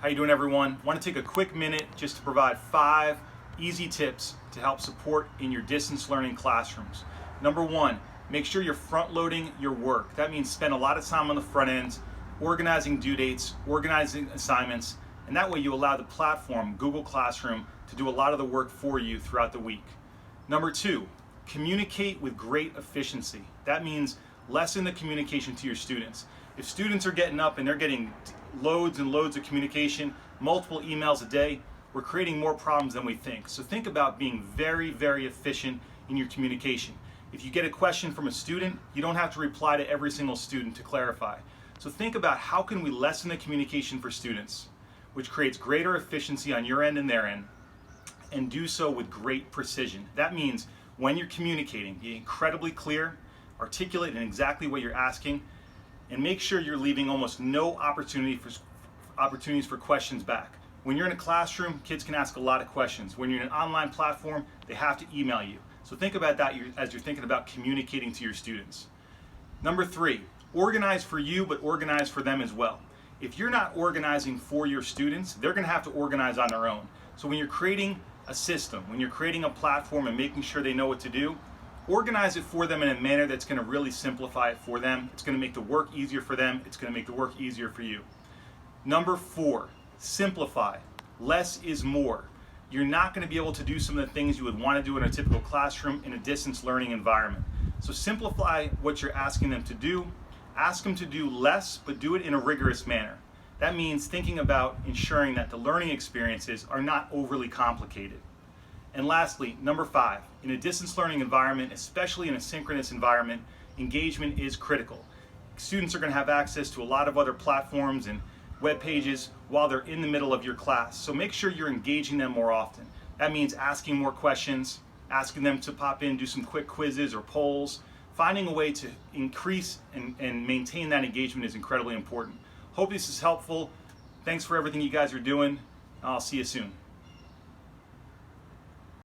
How you doing, everyone? Want to take a quick minute just to provide 5 easy tips to help support in your distance learning classrooms. Number 1, make sure you're front loading your work. That means spend a lot of time on the front end, organizing due dates, organizing assignments, and that way you allow the platform, Google Classroom, to do a lot of the work for you throughout the week. Number 2, communicate with great efficiency. That means lessen the communication to your students. If students are getting up and they're getting loads and loads of communication, multiple emails a day, we're creating more problems than we think. So think about being very, very efficient in your communication. If you get a question from a student, you don't have to reply to every single student to clarify. So think about how can we lessen the communication for students, which creates greater efficiency on your end and their end, and do so with great precision. That means when you're communicating, be incredibly clear, articulate in exactly what you're asking, and make sure you're leaving almost no opportunities for questions back. When you're in a classroom, kids can ask a lot of questions. When you're in an online platform, they have to email you. So think about that as you're thinking about communicating to your students. Number 3, organize for you, but organize for them as well. If you're not organizing for your students, they're going to have to organize on their own. So when you're creating a system, when you're creating a platform and making sure they know what to do, organize it for them in a manner that's going to really simplify it for them. It's going to make the work easier for them. It's going to make the work easier for you. Number 4, simplify. Less is more. You're not going to be able to do some of the things you would want to do in a typical classroom in a distance learning environment. So simplify what you're asking them to do. Ask them to do less, but do it in a rigorous manner. That means thinking about ensuring that the learning experiences are not overly complicated. And lastly, number 5, in a distance learning environment, especially in a synchronous environment, engagement is critical. Students are going to have access to a lot of other platforms and web pages while they're in the middle of your class. So make sure you're engaging them more often. That means asking more questions, asking them to pop in, do some quick quizzes or polls. Finding a way to increase and maintain that engagement is incredibly important. Hope this is helpful. Thanks for everything you guys are doing. I'll see you soon.